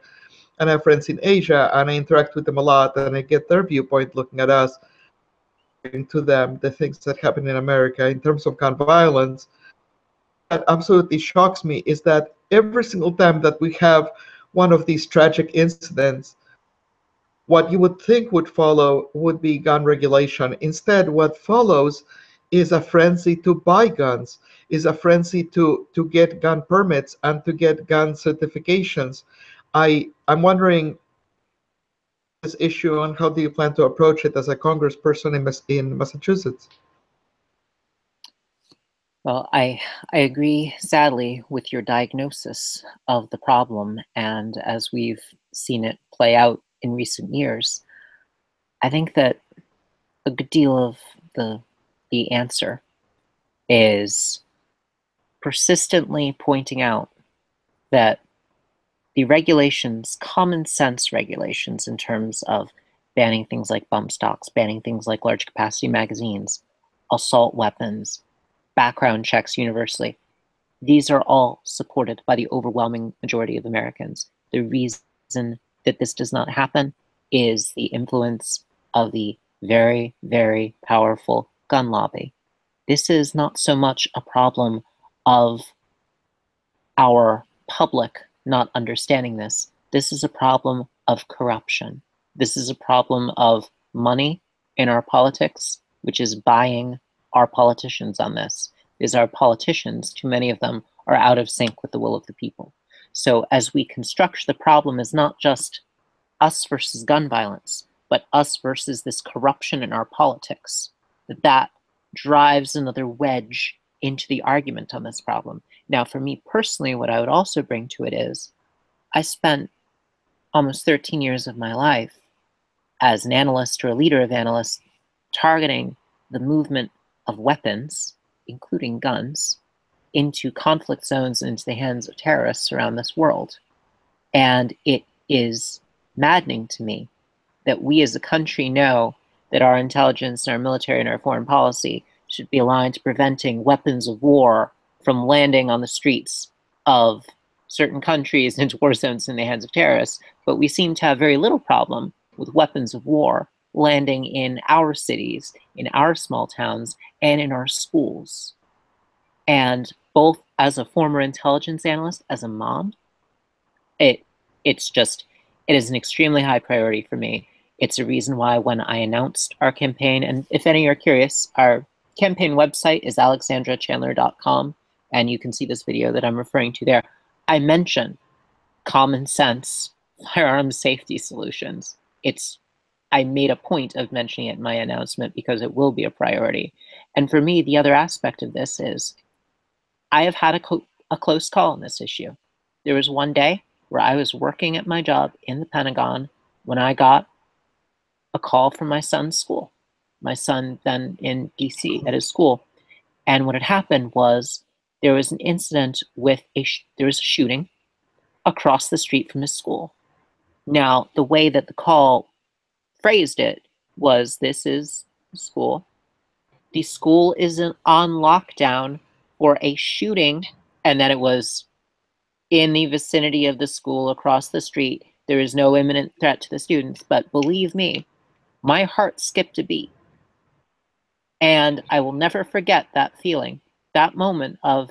[SPEAKER 2] and I have friends in Asia, and I interact with them a lot, and I get their viewpoint looking at us, to them the things that happen in America in terms of gun violence. That absolutely shocks me is that every single time that we have one of these tragic incidents, what you would think would follow would be gun regulation. Instead, what follows is a frenzy to buy guns, is a frenzy to get gun permits and to get gun certifications. I'm wondering this issue and how do you plan to approach it as a congressperson in Massachusetts?
[SPEAKER 1] Well, I agree, sadly, with your diagnosis of the problem. And as we've seen it play out in recent years, I think that a good deal of the answer is persistently pointing out that the regulations, common sense regulations in terms of banning things like bump stocks, banning things like large capacity magazines, assault weapons, background checks universally, these are all supported by the overwhelming majority of Americans. The reason that this does not happen is the influence of the very, very powerful gun lobby. This is not so much a problem of our public not understanding this. This is a problem of corruption. This is a problem of money in our politics, which is buying our politicians on this. Is our politicians, too many of them, are out of sync with the will of the people. So as we construct the problem is not just us versus gun violence, but us versus this corruption in our politics, that drives another wedge into the argument on this problem. Now, for me personally, what I would also bring to it is I spent almost 13 years of my life as an analyst or a leader of analysts targeting the movement of weapons, including guns, into conflict zones and into the hands of terrorists around this world. And it is maddening to me that we as a country know that our intelligence and our military and our foreign policy should be aligned to preventing weapons of war from landing on the streets of certain countries into war zones in the hands of terrorists, but we seem to have very little problem with weapons of war landing in our cities, in our small towns, and in our schools. And both as a former intelligence analyst, as a mom, it is an extremely high priority for me. It's a reason why when I announced our campaign, and if any are curious, our campaign website is alexandrachandler.com, and you can see this video that I'm referring to there. I mention common sense firearms safety solutions. I made a point of mentioning it in my announcement because it will be a priority. And for me, the other aspect of this is I have had a close call on this issue. There was one day where I was working at my job in the Pentagon when I got a call from my son's school. My son then in DC at his school. And what had happened was there was an incident with there was a shooting across the street from his school. Now, the way that the call phrased it was, this is school. The school is on lockdown for a shooting, and then it was in the vicinity of the school across the street. There is no imminent threat to the students, but believe me, my heart skipped a beat. And I will never forget that feeling, that moment of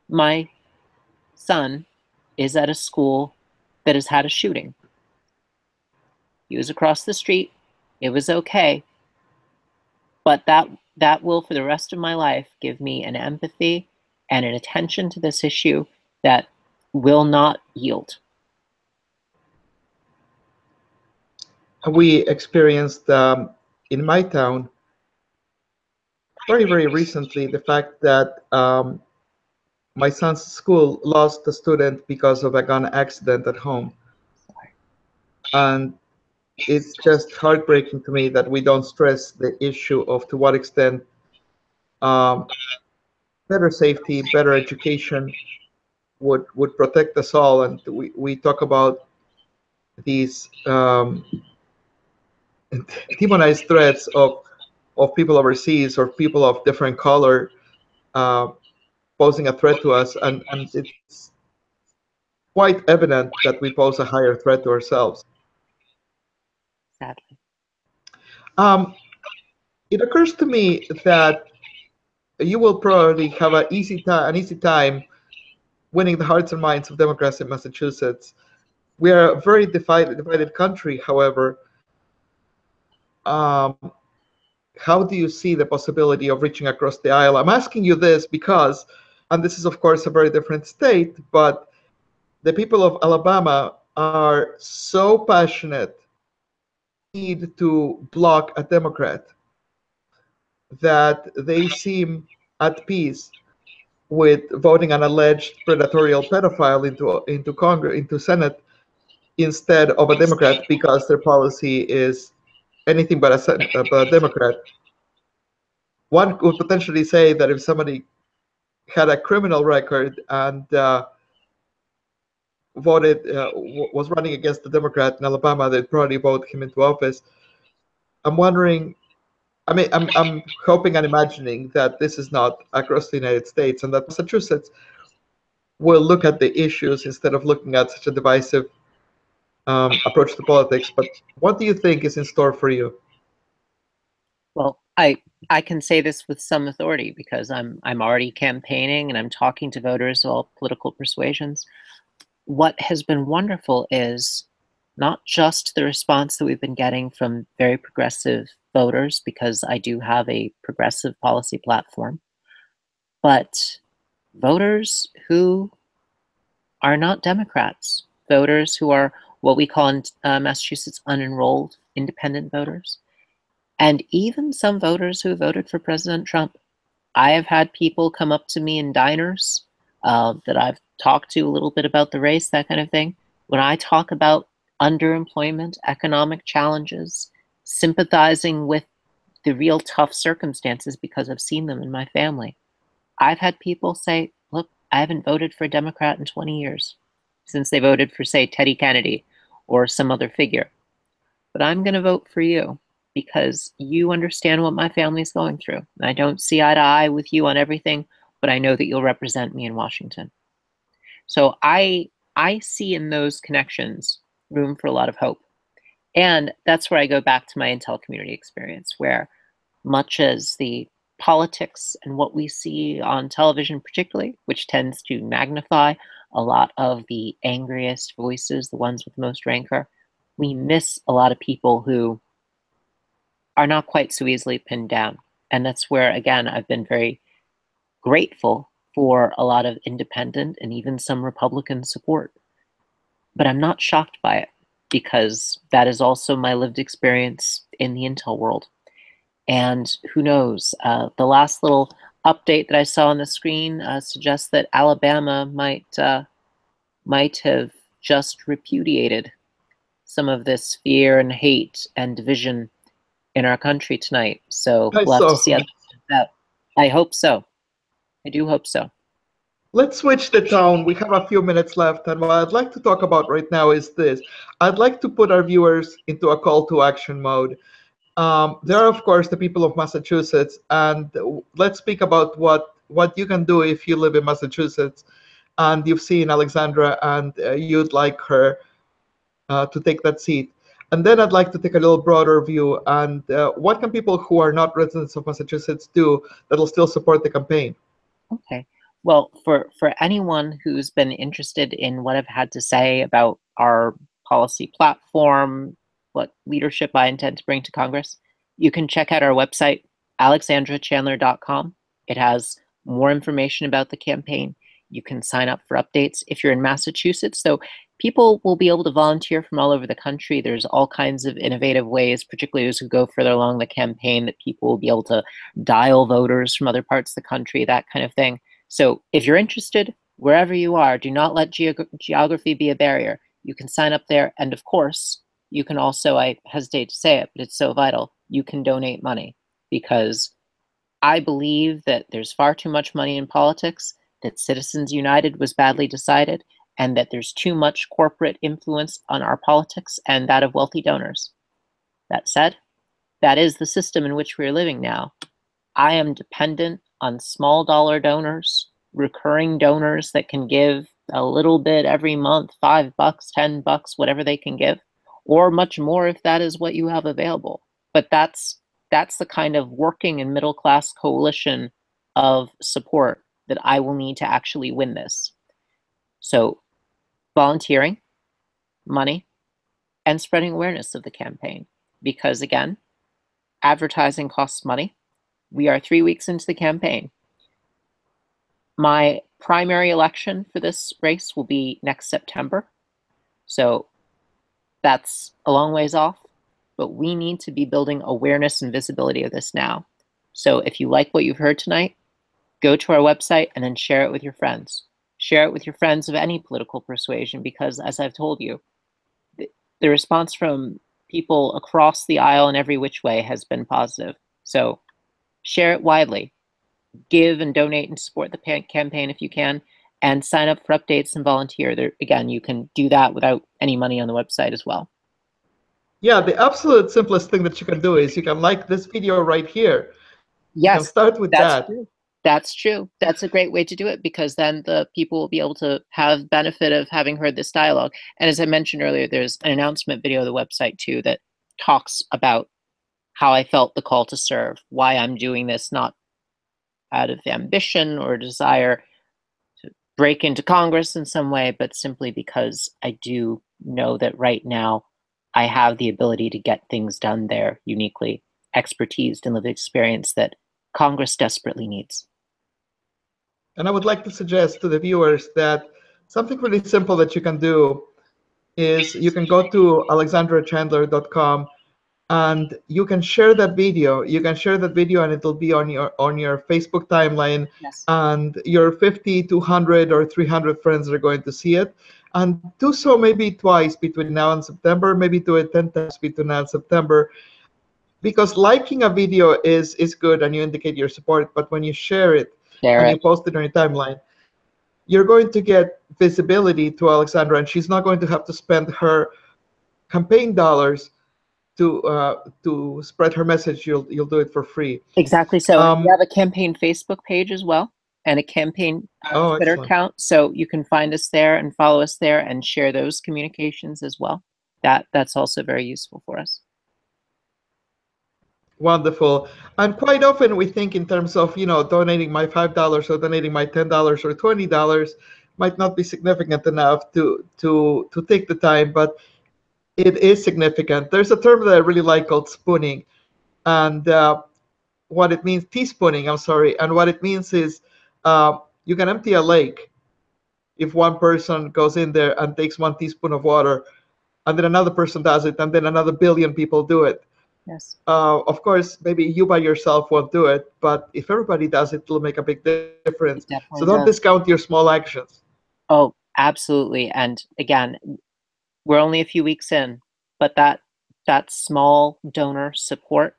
[SPEAKER 1] my son is at a school that has had a shooting. He was across the street. It was okay. But that will, for the rest of my life, give me an empathy and an attention to this issue that will not yield.
[SPEAKER 2] We experienced in my town, very, very recently, the fact that my son's school lost a student because of a gun accident at home. And it's just heartbreaking to me that we don't stress the issue of to what extent um, better safety, better education would protect us all. And we talk about these demonized threats of people overseas or people of different color uh, posing a threat to us, and it's quite evident that we pose a higher threat to ourselves.
[SPEAKER 1] Sadly.
[SPEAKER 2] It occurs to me that you will probably have an easy time winning the hearts and minds of Democrats in Massachusetts. We are a very divided country, however. Um, how do you see the possibility of reaching across the aisle? I'm asking you this because, and this is of course a very different state, but the people of Alabama are so passionate need to block a Democrat that they seem at peace with voting an alleged predatorial pedophile into Congress, into Senate, instead of a Democrat because their policy is anything but a Democrat. One could potentially say that if somebody had a criminal record and was running against the Democrat in Alabama, they'd probably vote him into office. I'm wondering. I mean, I'm hoping and imagining that this is not across the United States, and that Massachusetts will look at the issues instead of looking at such a divisive approach to politics. But what do you think is in store for you?
[SPEAKER 1] Well, I can say this with some authority because I'm already campaigning and I'm talking to voters of all political persuasions. What has been wonderful is not just the response that we've been getting from very progressive voters, because I do have a progressive policy platform, but voters who are not Democrats, voters who are what we call in Massachusetts unenrolled independent voters, and even some voters who voted for President Trump. I have had people come up to me in diners that I've talked to a little bit about the race, that kind of thing. When I talk about underemployment, economic challenges, sympathizing with the real tough circumstances because I've seen them in my family, I've had people say, look, I haven't voted for a Democrat in 20 years since they voted for, say, Teddy Kennedy or some other figure. But I'm going to vote for you because you understand what my family's going through. I don't see eye to eye with you on everything, but I know that you'll represent me in Washington. So I see in those connections room for a lot of hope. And that's where I go back to my Intel community experience, where much as the politics and what we see on television particularly, which tends to magnify a lot of the angriest voices, the ones with the most rancor, we miss a lot of people who are not quite so easily pinned down. And that's where, again, I've been very grateful for a lot of independent and even some Republican support. But I'm not shocked by it because that is also my lived experience in the Intel world. And who knows, the last little update that I saw on the screen suggests that Alabama might have just repudiated some of this fear and hate and division in our country tonight. So we'll have to see how that. I hope so. I do hope so.
[SPEAKER 2] Let's switch the tone. We have a few minutes left, and what I'd like to talk about right now is this. I'd like to put our viewers into a call to action mode. There are, of course, the people of Massachusetts, and let's speak about what you can do if you live in Massachusetts and you've seen Alexandra and you'd like her to take that seat. And then I'd like to take a little broader view and what can people who are not residents of Massachusetts do that'll still support the campaign?
[SPEAKER 1] Okay. Well, for anyone who's been interested in what I've had to say about our policy platform, what leadership I intend to bring to Congress, you can check out our website, alexandrachandler.com. It has more information about the campaign. You can sign up for updates if you're in Massachusetts. So people will be able to volunteer from all over the country. There's all kinds of innovative ways, particularly as we go further along the campaign, that people will be able to dial voters from other parts of the country, that kind of thing. So if you're interested, wherever you are, do not let geography be a barrier. You can sign up there. And of course, you can also, I hesitate to say it, but it's so vital, you can donate money, because I believe that there's far too much money in politics, that Citizens United was badly decided, and that there's too much corporate influence on our politics and that of wealthy donors. That said, that is the system in which we are living now. I am dependent on small dollar donors, recurring donors that can give a little bit every month, $5, $10, whatever they can give, or much more if that is what you have available. But that's the kind of working and middle class coalition of support that I will need to actually win this. So volunteering, money, and spreading awareness of the campaign. Because again, advertising costs money. We are 3 weeks into the campaign. My primary election for this race will be next September. So that's a long ways off, but we need to be building awareness and visibility of this now. So if you like what you've heard tonight, go to our website and then share it with your friends. Share it with your friends of any political persuasion, because as I've told you, the response from people across the aisle in every which way has been positive. So share it widely. Give and donate and support the campaign if you can, and sign up for updates and volunteer. There, again, you can do that without any money on the website as well.
[SPEAKER 2] Yeah, the absolute simplest thing that you can do is you can like this video right here.
[SPEAKER 1] Yes,
[SPEAKER 2] you can start with that.
[SPEAKER 1] True. That's true. That's a great way to do it, because then the people will be able to have benefit of having heard this dialogue. And as I mentioned earlier, there's an announcement video on the website too that talks about how I felt the call to serve, why I'm doing this, not out of ambition or desire to break into Congress in some way, but simply because I do know that right now I have the ability to get things done there uniquely, expertise and lived experience that Congress desperately needs.
[SPEAKER 2] And I would like to suggest to the viewers that something really simple that you can do is you can go to alexandrachandler.com and you can share that video. You can share that video and it'll be on your Facebook timeline.
[SPEAKER 1] Yes.
[SPEAKER 2] And your 50, 200, or 300 friends are going to see it. And do so maybe twice between now and September, maybe do it 10 times between now and September. Because liking a video is good and you indicate your support, but when you share it and you post it on your timeline, you're going to get visibility to Alexandra, and she's not going to have to spend her campaign dollars to spread her message. You'll do it for free.
[SPEAKER 1] Exactly. So we have a campaign Facebook page as well, and a campaign Twitter account. So you can find us there and follow us there and share those communications as well. That's also very useful for us.
[SPEAKER 2] Wonderful. And quite often we think in terms of, donating my $5 or donating my $10 or $20 might not be significant enough to take the time, but it is significant. There's a term that I really like called spooning, and what it means, teaspooning, I'm sorry, and what it means is you can empty a lake if one person goes in there and takes 1 teaspoon of water, and then another person does it, and then another billion people do it.
[SPEAKER 1] Yes.
[SPEAKER 2] Of course, maybe you by yourself won't do it, but if everybody does it, it'll make a big difference. So don't discount your small actions.
[SPEAKER 1] Oh, absolutely. And again, we're only a few weeks in, but that small donor support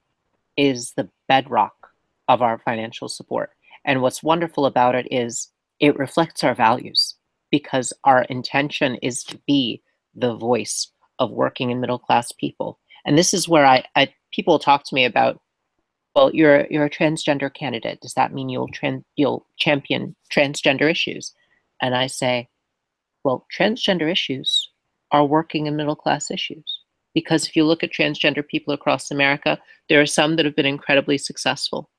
[SPEAKER 1] is the bedrock of our financial support. And what's wonderful about it is it reflects our values, because our intention is to be the voice of working and middle class people. And this is where people talk to me about, well, you're a transgender candidate. Does that mean you'll champion transgender issues? And I say, well, transgender issues are working and middle class issues. Because if you look at transgender people across America, there are some that have been incredibly successful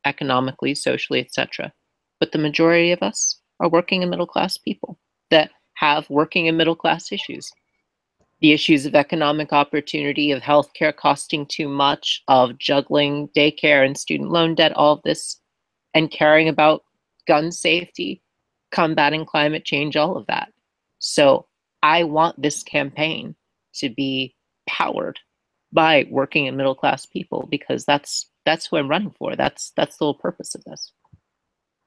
[SPEAKER 1] economically, socially, etc. But the majority of us are working and middle class people that have working and middle class issues. The issues of economic opportunity, of healthcare costing too much, of juggling daycare and student loan debt, all of this, and caring about gun safety, combating climate change, all of that. So I want this campaign to be powered by working and middle class people, because that's who I'm running for. That's the whole purpose of this.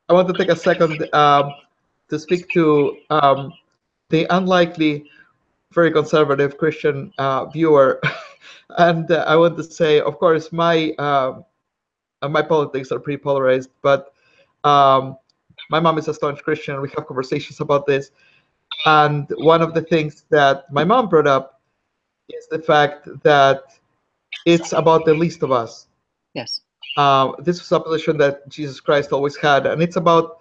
[SPEAKER 2] I want to take a second to speak to the unlikely, very conservative Christian viewer, and I want to say, of course, my politics are pretty polarized, but my mom is a staunch Christian. We have conversations about this, and one of the things that my mom brought up is the fact that it's about the least of us.
[SPEAKER 1] Yes.
[SPEAKER 2] This was a position that Jesus Christ always had, and it's about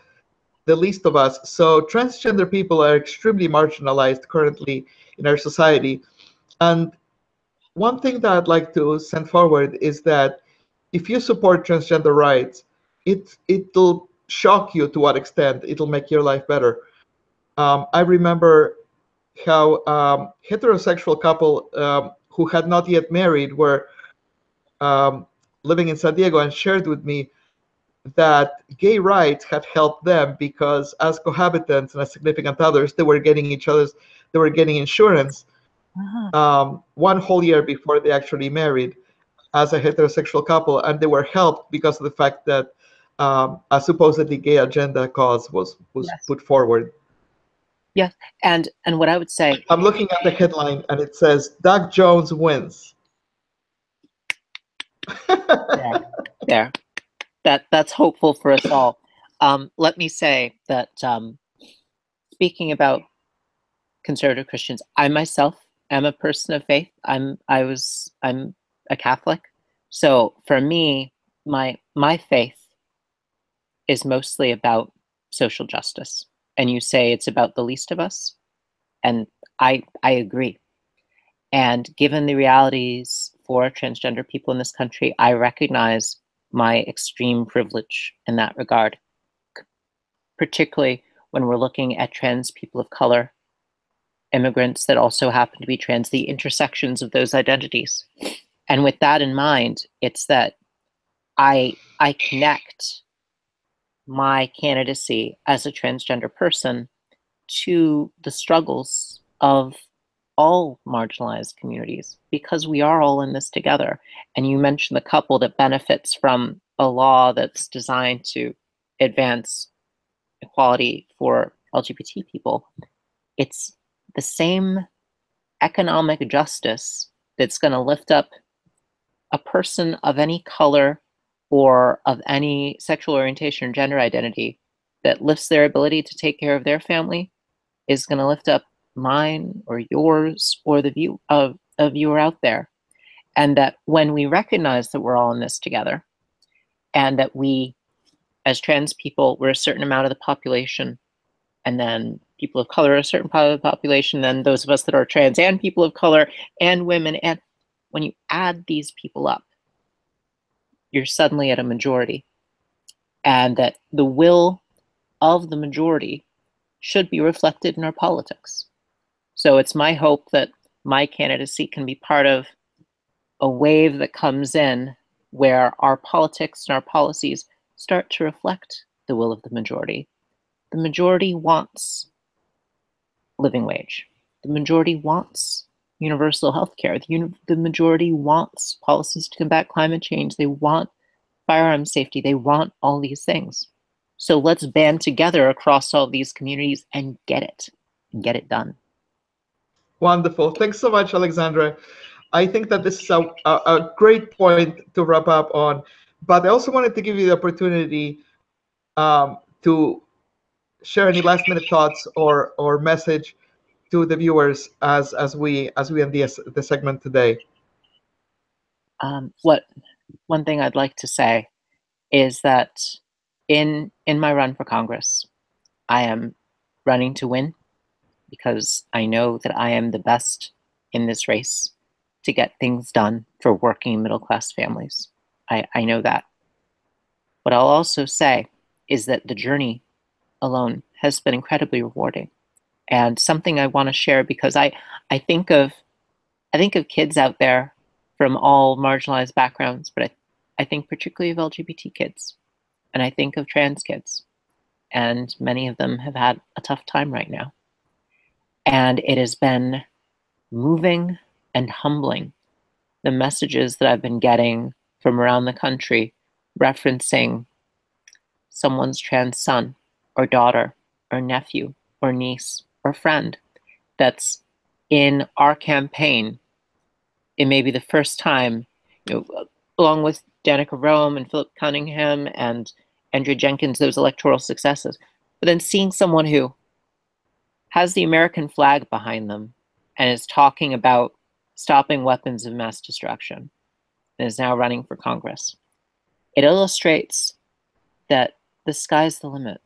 [SPEAKER 2] the least of us. So transgender people are extremely marginalized currently in our society. And one thing that I'd like to send forward is that if you support transgender rights, it'll shock you to what extent it'll make your life better. I remember how heterosexual couple who had not yet married were living in San Diego and shared with me that gay rights had helped them because as cohabitants and as significant others, they were getting insurance one whole year before they actually married as a heterosexual couple, and they were helped because of the fact that a supposedly gay agenda cause was
[SPEAKER 1] Yes.
[SPEAKER 2] put forward.
[SPEAKER 1] Yes, and what I would say,
[SPEAKER 2] I'm looking at the headline and it says Doug Jones wins.
[SPEAKER 1] there. That's hopeful for us all. Let me say that speaking about conservative Christians, I myself am a person of faith. I'm a Catholic, so for me, my faith is mostly about social justice. And you say it's about the least of us, and I agree. And given the realities for transgender people in this country, I recognize my extreme privilege in that regard, particularly when we're looking at trans people of color, immigrants that also happen to be trans, the intersections of those identities. And with that in mind, it's that I connect my candidacy as a transgender person to the struggles of all marginalized communities, because we are all in this together. And you mentioned the couple that benefits from a law that's designed to advance equality for LGBT people. It's the same economic justice that's going to lift up a person of any color or of any sexual orientation or gender identity, that lifts their ability to take care of their family, is going to lift up mine or yours or the view of a viewer out there. And that when we recognize that we're all in this together, and that we, as trans people, we're a certain amount of the population, and then people of color are a certain part of the population, then those of us that are trans and people of color and women, and when you add these people up, you're suddenly at a majority. And that the will of the majority should be reflected in our politics. So it's my hope that my candidacy can be part of a wave that comes in where our politics and our policies start to reflect the will of the majority. The majority wants living wage. The majority wants universal health care. The majority wants policies to combat climate change. They want firearm safety. They want all these things. So let's band together across all these communities and get it done.
[SPEAKER 2] Wonderful. Thanks so much, Alexandra. I think that this is a great point to wrap up on, but I also wanted to give you the opportunity to share any last minute thoughts or message to the viewers as we end the segment today.
[SPEAKER 1] One thing I'd like to say is that in my run for Congress, I am running to win, because I know that I am the best in this race to get things done for working middle class families. I know that. What I'll also say is that the journey alone has been incredibly rewarding, and something I want to share, because I think of kids out there from all marginalized backgrounds, but I think particularly of LGBT kids, and I think of trans kids, and many of them have had a tough time right now. And it has been moving and humbling, the messages that I've been getting from around the country referencing someone's trans son or daughter or nephew or niece or friend that's in our campaign. It may be the first time, along with Danica Rome and Philip Cunningham and Andrea Jenkins, those electoral successes, but then seeing someone who has the American flag behind them and is talking about stopping weapons of mass destruction and is now running for Congress. It illustrates that the sky's the limit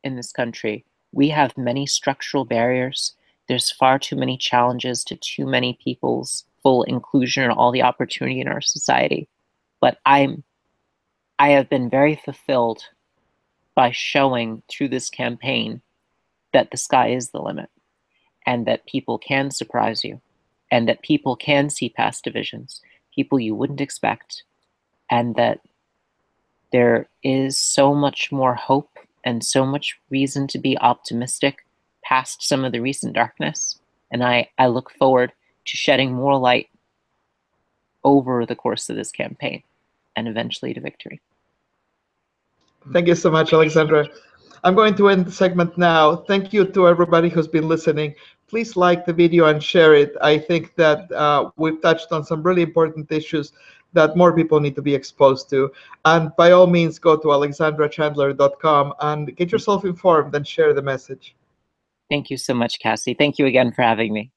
[SPEAKER 1] in this country. We have many structural barriers. There's far too many challenges to too many people's full inclusion and all the opportunity in our society. But I have been very fulfilled by showing through this campaign that the sky is the limit and that people can surprise you and that people can see past divisions, people you wouldn't expect, and that there is so much more hope and so much reason to be optimistic past some of the recent darkness. And I look forward to shedding more light over the course of this campaign and eventually to victory.
[SPEAKER 2] Thank you so much, Alexandra. I'm going to end the segment now. Thank you to everybody who's been listening. Please like the video and share it. I think that we've touched on some really important issues that more people need to be exposed to. And by all means, go to alexandrachandler.com and get yourself informed and share the message.
[SPEAKER 1] Thank you so much, Cassie. Thank you again for having me.